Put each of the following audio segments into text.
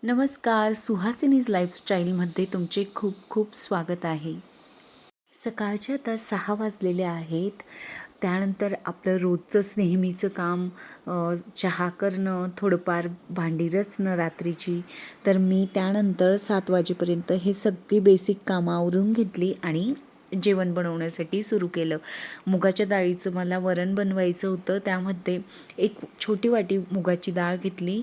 नमस्कार, सुहासिनीज लाईफस्टाईलमध्ये तुमचे खूप खूप स्वागत आहे. सकाळचे आता 6 वाजलेले आहेत. त्यानंतर आपलं रोजचंच नेहमीचं काम चहा करणं, थोडंफार भांडी रचणं रात्रीची. तर मी त्यानंतर 7 वाजेपर्यंत हे सगळी बेसिक कामं आवरून घेतली आणि जेवण बनवण्यासाठी सुरू केलं. मुगाच्या डाळीचं मला वरण बनवायचं होतं. त्यामध्ये एक छोटी वाटी मुगाची डाळ घेतली.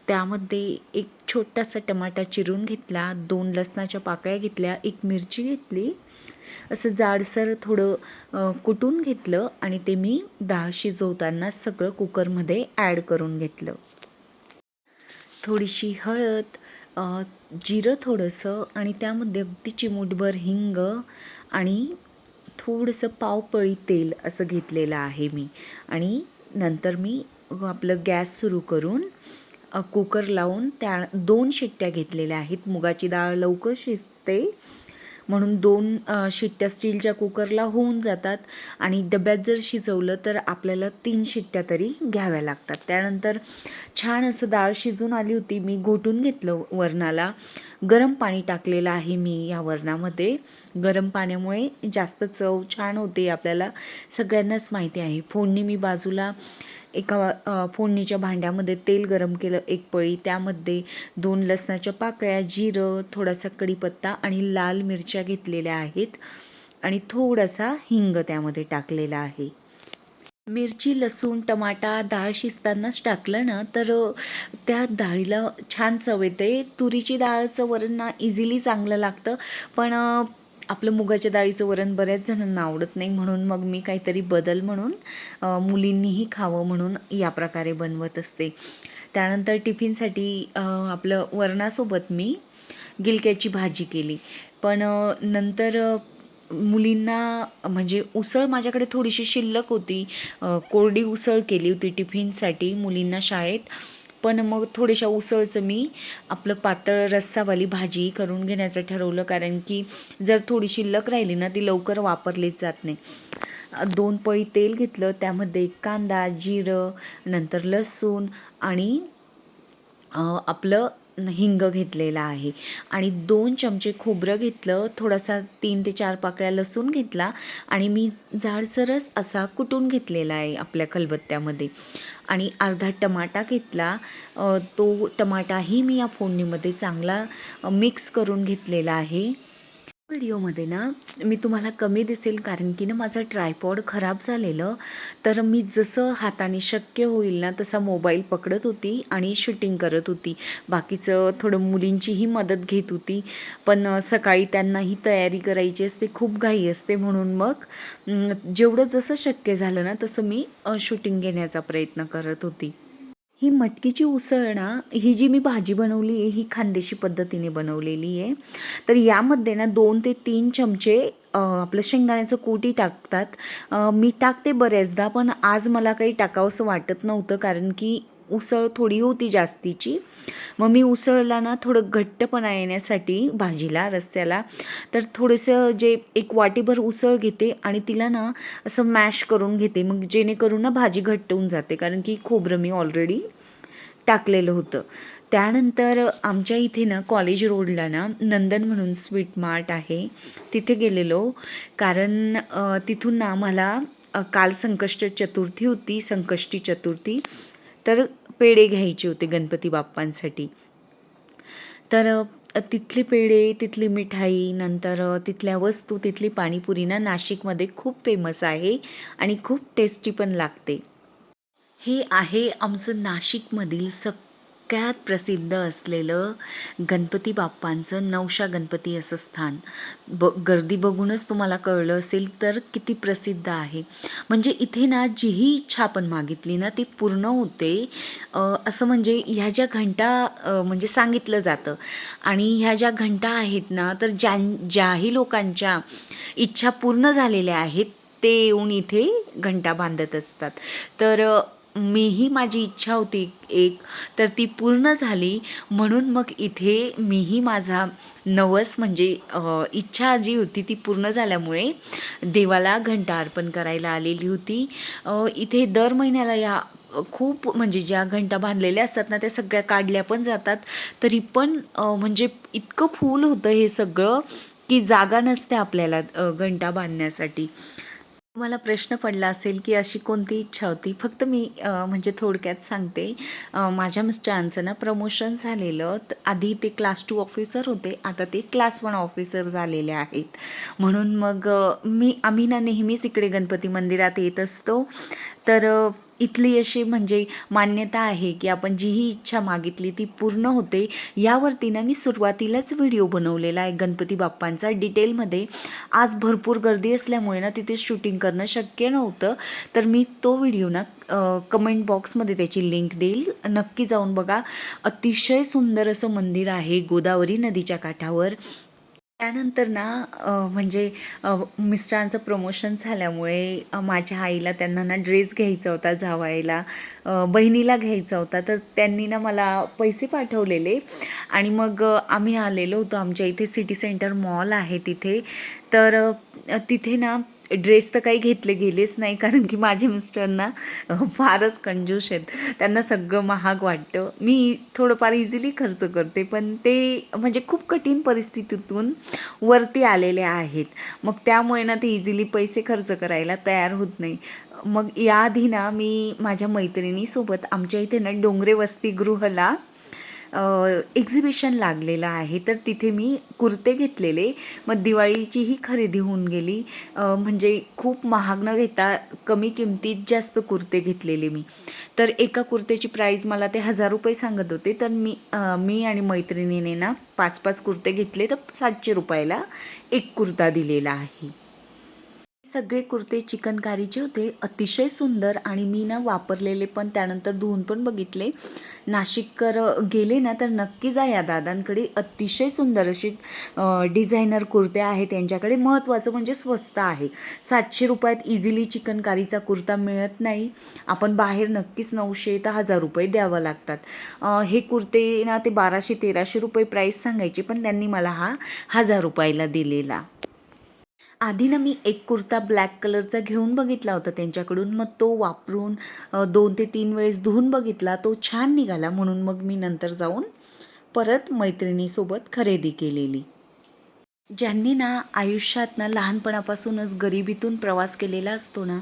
त्यामध्ये एक छोटासा टमाटा चिरून घेतला, 2 लसणाच्या पाकळ्या घेतल्या, 1 मिरची घेतली. असं जाडसर थोडं कुटून घेतलं आणि ते मी डाळ शिजवताना सगळं कुकरमध्ये ॲड करून घेतलं. थोडीशी हळद, जिरं थोडंसं आणि त्यामध्ये अगदी चिमूटभर हिंग आणि थोडंसं पावपळी तेल असं घेतलेलं आहे मी. आणि नंतर मी आपलं गॅस सुरू करून कुकर लावून त्या 2 शिट्ट्या घेतलेल्या आहेत. मुगाची डाळ लवकर शिजते म्हणून 2 शिट्ट्या स्टीलच्या कुकरला होऊन जातात आणि डब्यात जर शिजवलं तर आपल्याला 3 शिट्ट्या तरी घ्याव्या लागतात. त्यानंतर छान असं डाळ शिजून आली होती. मी घोटून घेतलं वरणाला. गरम पाणी टाकलेलं आहे मी या वरणामध्ये. गरम पाण्यामुळे जास्त चव छान होते, आपल्याला सगळ्यांनाच माहिती आहे. फोडणी मी बाजूला एका फोडणीच्या भांड्यामध्ये तेल गरम केलं 1 पळी. त्यामध्ये 2 लसणाच्या पाकळ्या, जिरं, थोडासा कढीपत्ता आणि लाल मिरच्या घेतलेल्या आहेत आणि थोडासा हिंग त्यामध्ये टाकलेला आहे. मिरची, लसूण, टमाटा डाळ शिजतानाच टाकलं ना तर त्या डाळीला छान चव येते. तुरीची डाळचं वरण ना इझिली चांगलं लागतं, पण आपलं मुगाच्या डाळीचं वरण बऱ्याच जणांना आवडत नाही, म्हणून मग मी काहीतरी बदल म्हणून मुलींनीही खावं म्हणून या प्रकारे बनवत असते. त्यानंतर टिफिनसाठी आपलं वरणासोबत मी गिलक्याची भाजी केली. पण नंतर मुलींना म्हणजे उसळ माझ्याकडे थोडीशी शिल्लक होती. कोरडी उसळ केली होती टिफिनसाठी मुलींना शाळेत. पण मग थोड्याशा उसळचं मी आपलं पातळ रस्सावाली भाजी करून घेण्याचं ठरवलं, कारण की जर थोडी शिल्लक राहिली ना ती लवकर वापरलीच जात नाही. 2 पळी तेल घेतलं, त्यामध्ये कांदा, जिरं, नंतर लसूण आणि आपलं हिंग घेतलेला आहे आणि 2 चमचे खोबरं घेतलं, थोडासा 3 ते 4 पाकळ्या लसूण घेतला आणि मी जाडसरच असा कुटून घेतलेला आहे आपल्या खलबत्त्यामध्ये आणि अर्धा टमाटा घेतला. तो टमाटाही मी या फोडणीमध्ये चांगला मिक्स करून घेतलेला आहे. व्हिडिओमध्ये ना मी तुम्हाला कमी दिसेल, कारण की ना माझं ट्रायपॉड खराब झालेलं. तर मी जसं हाताने शक्य होईल ना तसा मोबाईल पकडत होती आणि शूटिंग करत होती. बाकीचं थोडं मुलींचीही मदत घेत होती, पण सकाळी त्यांनाही तयारी करायची असते, खूप घाई असते, म्हणून मग जेवढं जसं शक्य झालं ना तसं मी शूटिंग घेण्याचा प्रयत्न करत होती. ही मटकीची उसळ ना, ही जी मी भाजी बनवली आहे ही खानदेशी पद्धतीने बनवलेली आहे. तर यामध्ये ना 2 ते 3 चमचे आपलं शेंगदाण्याचं कूटही टाकतात. मी टाकते बऱ्याचदा, पण आज मला काही टाकावंसं वाटत नव्हतं, कारण की उसळ थोडी होती जास्तीची. मग मी उसळला ना थोडं घट्टपणा येण्यासाठी भाजीला, रस्स्याला, तर थोडंसं जे 1 वाटीभर उसळ घेते आणि तिला ना असं मॅश करून घेते, मग जेणेकरून ना भाजी घट्ट होऊन जाते, कारण की खोबरं मी ऑलरेडी टाकलेलं होतं. त्यानंतर आमच्या इथे ना कॉलेज रोडला ना नंदन म्हणून स्वीट मार्ट आहे, तिथे गेलेलो, कारण तिथून ना आम्हाला काल संकष्ट चतुर्थी होती, संकष्टी चतुर्थी, तर पेढे घ्यायचे होते गणपती बाप्पांसाठी. तर तिथले पेढे, तिथली मिठाई, नंतर तिथल्या वस्तू, तिथली पाणीपुरी ना नाशिकमध्ये खूप फेमस आहे आणि खूप टेस्टी पण लागते. हे आहे आमचं नाशिकमधील सगळ्यात प्रसिद्ध असलेलं गणपती बाप्पांचं नवशा गणपती असं स्थान. गर्दी बघूनच तुम्हाला कळलं असेल तर किती प्रसिद्ध आहे. म्हणजे इथे ना जीही इच्छा आपण मागितली ना ती पूर्ण होते, असं म्हणजे ह्या ज्या घंटा म्हणजे सांगितलं जातं. आणि ह्या ज्या घंटा आहेत ना, तर ज्याही लोकांच्या इच्छा पूर्ण झालेल्या आहेत ते येऊन इथे घंटा बांधत असतात. तर मीही माझी इच्छा होती एक, तर ती पूर्ण झाली, म्हणून मग इथे मीही माझा नवस म्हणजे इच्छा जी होती ती पूर्ण झाल्यामुळे देवाला घंटा अर्पण करायला आलेली होती. इथे दर महिन्याला या खूप म्हणजे ज्या घंटा बांधलेल्या असतात ना त्या सगळ्या काढल्या पण जातात, तरी पण म्हणजे इतकं फुल होतं हे सगळं की जागा नसते आपल्याला घंटा बांधण्यासाठी. मला प्रश्न पडला असेल की अशी कोणती इच्छा होती. फक्त मी म्हणजे थोडक्यात सांगते. माझ्या मिस्टरांचं ना प्रमोशन झालेलं. आधी ते क्लास 2 ऑफिसर होते, आता ते क्लास 1 ऑफिसर झालेले आहेत. म्हणून मग आम्ही ना नेहमीच इकडे गणपती मंदिरात येत असतो. तर इथली अशी म्हणजे मान्यता आहे की आपण जीही इच्छा मागितली ती पूर्ण होते. यावरती ना मी सुरुवातीलाच व्हिडिओ बनवलेला आहे गणपती बाप्पांचा डिटेलमध्ये. आज भरपूर गर्दी असल्यामुळे ना तिथे शूटिंग करणं शक्य नव्हतं, तर मी तो व्हिडिओ ना कमेंट बॉक्समध्ये त्याची लिंक देईल, नक्की जाऊन बघा. अतिशय सुंदर असं मंदिर आहे गोदावरी नदीच्या काठावर. त्यानंतर ना म्हणजे मिस्टरांचं प्रमोशन झाल्यामुळे माझ्या आईला त्यांना ना ड्रेस घ्यायचा होता जावयाला, बहिणीला घ्यायचा होता. तर त्यांनी ना मला पैसे पाठवलेले आणि मग आम्ही आलेलो होतो. आमच्या इथे सिटी सेंटर मॉल आहे तिथे. तर तिथे ना ड्रेस तर काही घेतले गेलेच नाही, कारण की माझे मिस्टरांना फारच कंजूस आहेत. त्यांना सगळं महाग वाटतं. मी थोडंफार इझिली खर्च करते, पण ते म्हणजे खूप कठीण परिस्थितीतून वरती आलेले आहेत. मग त्यामुळे ना ते इझिली पैसे खर्च करायला तयार होत नाही. मग याआधी ना मी माझ्या मैत्रिणीसोबत आमच्या इथे ना डोंगरे वसतिगृहला एक्झिबिशन लागलेलं आहे, तर तिथे मी कुर्ते घेतलेले. मग दिवाळीचीही खरेदी होऊन गेली. म्हणजे खूप महाग न घेता कमी किमतीत जास्त कुर्ते घेतलेले मी. तर एका कुर्त्याची प्राईज मला ते ₹1000 सांगत होते. तर मी आणि मैत्रिणीने ना 5-5 कुर्ते घेतले, तर ₹700 एक कुर्ता दिलेला आहे. सगळे कुर्ते चिकनकारीचे होते, अतिशय सुंदर. आणि मी ना वापरलेले पण त्यानंतर धुवून पण बघितले. नाशिककर गेले ना तर नक्की जा या दादांकडे. अतिशय सुंदर अशी डिझायनर कुर्ते आहेत त्यांच्याकडे. महत्त्वाचं म्हणजे स्वस्त आहे. ₹700 इझिली चिकनकारीचा कुर्ता मिळत नाही. आपण बाहेर नक्कीच 900 ते ₹1000 द्यावं लागतात. हे कुर्ते ना ते ₹1200-1300 प्राईस सांगायचे, पण त्यांनी मला हा ₹1000 दिलेला. आधी ना मी एक कुर्ता ब्लॅक कलरचा घेऊन बघितला होता त्यांच्याकडून. मग तो वापरून 2 ते 3 वेळेस धुवून बघितला. तो छान निघाला, म्हणून मग मी नंतर जाऊन परत मैत्रिणीसोबत खरेदी केलेली. ज्यांनी ना आयुष्यात ना लहानपणापासूनच गरिबीतून प्रवास केलेला असतो ना,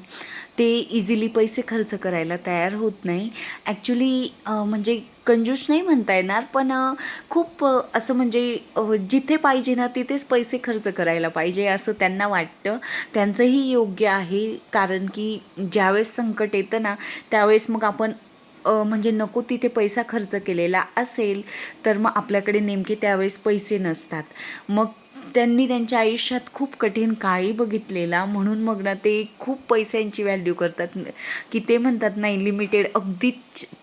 ते इझिली पैसे खर्च करायला तयार होत नाही. ॲक्च्युली म्हणजे कंजूस नाही म्हणता येणार, पण खूप असं म्हणजे जिथे पाहिजे ना तिथेच पैसे खर्च करायला पाहिजे असं त्यांना वाटतं. त्यांचंही योग्य आहे, कारण की ज्यावेळेस संकट येतं ना त्यावेळेस मग आपण म्हणजे नको तिथे पैसा खर्च केलेला असेल, तर मग आपल्याकडे नेमके त्यावेळेस पैसे नसतात. मग त्यांनी त्यांच्या आयुष्यात खूप कठीण काळी बघितलेला, म्हणून मग ना ते खूप पैशांची व्हॅल्यू करतात. की ते म्हणतात नाही, लिमिटेड अगदी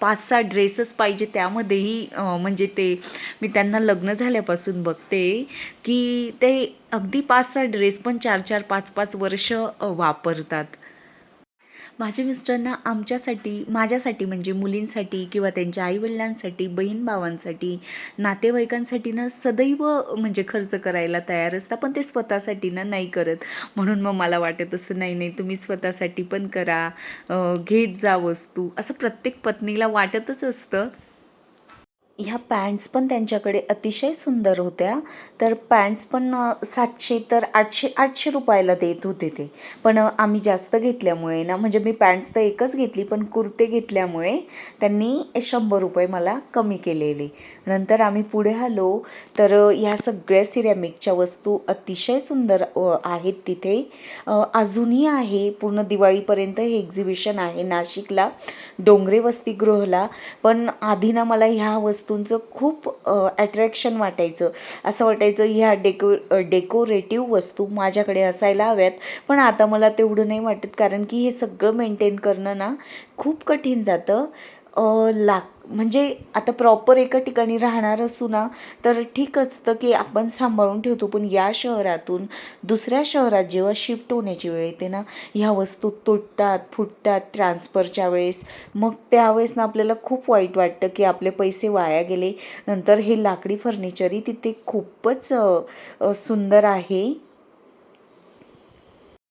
5-6 ड्रेसच पाहिजे, त्यामध्येही म्हणजे ते मी त्यांना लग्न झाल्यापासून बघते की ते अगदी 5-6 ड्रेस पण 4-4, 5-5 वर्ष वापरतात. माझे मिस्टरांना आमच्यासाठी, माझ्यासाठी म्हणजे मुलींसाठी किंवा त्यांच्या आईवडिलांसाठी, बहीण-भावांसाठी, नातेवाईकांसाठी ना सदैव म्हणजे खर्च करायला तयार असतात, पण ते स्वतःसाठी ना नाही करत. म्हणून मग मला वाटत असं नाही, नाही तुम्ही स्वतःसाठी पण करा, घेत जा वस्तू, असं प्रत्येक पत्नीला वाटतच असतं. ह्या पॅन्ट्स पण त्यांच्याकडे अतिशय सुंदर होत्या. तर पॅन्ट्स पण 700 तर 800 देत होते ते. पण आम्ही जास्त घेतल्यामुळे ना, म्हणजे मी पॅन्ट्स तर एकच घेतली, पण कुर्ते घेतल्यामुळे त्यांनी ₹100 मला कमी केलेले. नंतर आम्ही पुढे आलो, तर ह्या सगळ्या सिरॅमिकच्या वस्तू अतिशय सुंदर आहेत तिथे. अजूनही आहे, पूर्ण दिवाळीपर्यंत हे एक्झिबिशन आहे नाशिकला, डोंगरे वसतिगृहला. पण आधी ना मला ह्या वस्तूंचं खूप अट्रॅक्शन वाटायचं. असं वाटायचं ह्या डेकोरेटिव्ह वस्तू माझ्याकडे असायला हव्यात. पण आता मला तेवढं नाही वाटत, कारण की हे सगळं मेंटेन करणं ना खूप कठीण जातं. म्हणजे आता प्रॉपर एका ठिकाणी राहणार असू ना तर ठीक असतं की आपण सांभाळून ठेवतो, पण या शहरातून दुसऱ्या शहरात जेव्हा शिफ्ट होण्याची वेळ येते ना, ह्या वस्तू तुटतात, फुटतात ट्रान्सफरच्या वेळेस. मग त्यावेळेस ना आपल्याला खूप वाईट वाटतं की आपले पैसे वाया गेले. नंतर हे लाकडी फर्निचरही तिथे खूपच सुंदर आहे.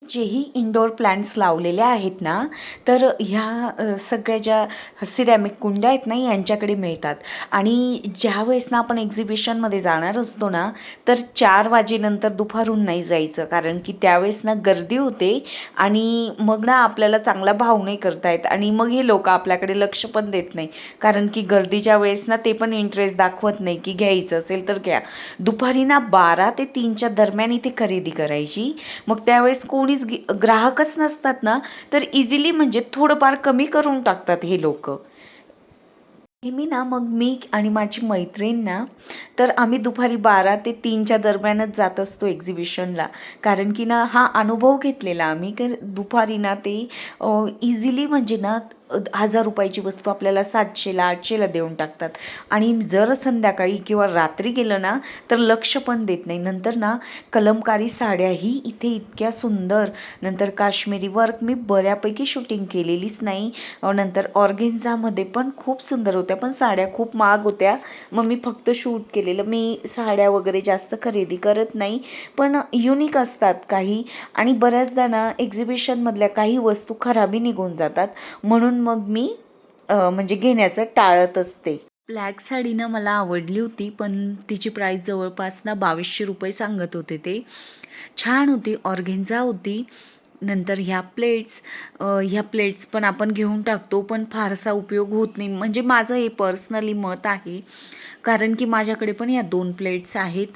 जेही इंडोर प्लांट्स लावलेले आहेत ना, तर ह्या सगळ्या ज्या सिरॅमिक कुंड्या आहेत ना, यांच्याकडे मिळतात. आणि ज्यावेळेस ना आपण एक्झिबिशनमध्ये जाणार असतो ना, तर 4 वाजेनंतर दुपारून नाही जायचं, कारण की त्यावेळेस ना गर्दी होते आणि मग ना आपल्याला चांगला भाव नाही करता येत आणि मग हे लोक आपल्याकडे लक्ष पण देत नाही, कारण की गर्दीच्या वेळेस ना ते पण इंटरेस्ट दाखवत नाही की घ्यायचं असेल तर घ्या. दुपारी ना 12 ते 3च्या दरम्यान इथे खरेदी करायची. मग त्यावेळेस कोणीच ग्राहकच नसतात ना, तर इझिली म्हणजे थोडंफार कमी करून टाकतात हे लोकं. नेहमी ना मग मी आणि माझी मैत्रीण ना, तर आम्ही दुपारी 12 ते 3च्या दरम्यानच जात असतो एक्झिबिशनला. कारण की ना हा अनुभव घेतलेला आम्ही, की दुपारी ना ते इझिली म्हणजे ना ₹1000 वस्तू आपल्याला 700ला 800ला देऊन टाकतात. आणि जर संध्याकाळी किंवा रात्री गेलं ना, तर लक्ष पण देत नाही. नंतर ना कलमकारी साड्याही इथे इतक्या सुंदर, नंतर काश्मीरी वर्क मी बऱ्यापैकी शूटिंग केलेलीच नाही. नंतर ऑर्गेन्झामध्ये पण खूप सुंदर होत्या, पण साड्या खूप महाग होत्या. मग मी फक्त शूट केलेलं. मी साड्या वगैरे जास्त खरेदी करत नाही, पण युनिक असतात काही. आणि बऱ्याचदा ना एक्झिबिशनमधल्या काही वस्तू खराबी निघून जातात, म्हणून मग मी म्हणजे घेण्याचं टाळत असते. ब्लॅक साडी ना मला आवडली होती, पण तिची प्राईस जवळपास ना ₹2200 सांगत होते ते. छान होती, ऑर्गेन्झा होती. नंतर ह्या प्लेट्स पण आपण घेऊन टाकतो, पण फारसा उपयोग होत नाही. म्हणजे माझं हे पर्सनली मत आहे, कारण की माझ्याकडे पण या 2 प्लेट्स आहेत.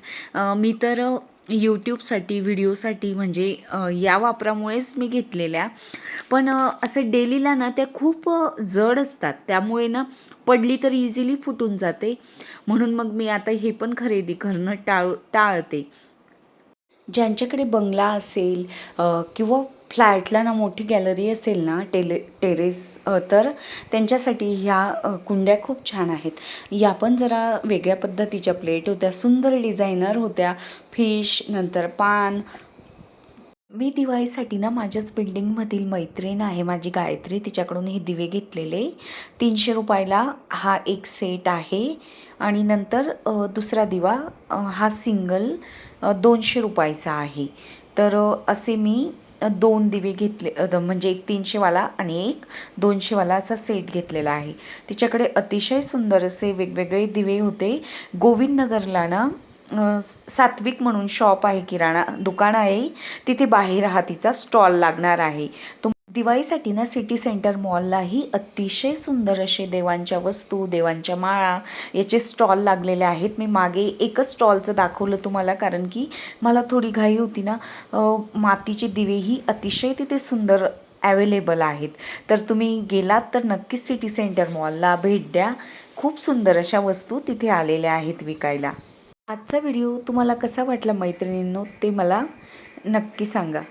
मी तर यूट्यूबसाठी, व्हिडिओसाठी म्हणजे या वापरामुळेच मी घेतलेल्या. पण असं डेलीला ना त्या खूप जड असतात, त्यामुळे ना पडली तर इझिली फुटून जाते. म्हणून मग मी आता हे पण खरेदी करणं टाळते. ज्यांच्याकडे बंगला असेल किंवा फ्लॅटला ना मोठी गॅलरी असेल ना, टेरेस, तर त्यांच्यासाठी ह्या कुंड्या खूप छान आहेत. या पण जरा वेगळ्या पद्धतीच्या प्लेट होत्या, सुंदर डिझायनर होत्या. फिश, नंतर पान. मी दिवाळीसाठी ना माझ्याच बिल्डिंगमधील मैत्रीण आहे माझी गायत्री, तिच्याकडून हे दिवे घेतलेले. ₹300 हा एक सेट आहे. आणि नंतर दुसरा दिवा हा सिंगल ₹200 आहे. तर असे मी 2 दिवे घेतले, म्हणजे एक 300वाला आणि एक 200वाला असा सेट घेतलेला आहे. तिच्याकडे अतिशय सुंदर असे वेगवेगळे दिवे होते. गोविंदनगरला ना सात्विक म्हणून शॉप आहे, किराणा दुकान आहे, तिथे बाहेर हा तिचा स्टॉल लागणार आहे. तो दिवाळीसाठी ना सिटी सेंटर मॉललाही अतिशय सुंदर असे देवांच्या वस्तू, देवांच्या माळा याचे स्टॉल लागलेले आहेत. मी मागे एकच स्टॉलचं दाखवलं तुम्हाला, कारण की मला थोडी घाई होती ना. मातीचे दिवेही अतिशय तिथे सुंदर ॲवेलेबल आहेत. तर तुम्ही गेलात तर नक्कीच सिटी सेंटर मॉलला भेट द्या. खूप सुंदर अशा वस्तू तिथे आलेल्या आहेत विकायला. आजचा व्हिडिओ तुम्हाला कसा वाटला मैत्रिणींनो, ते मला नक्की सांगा.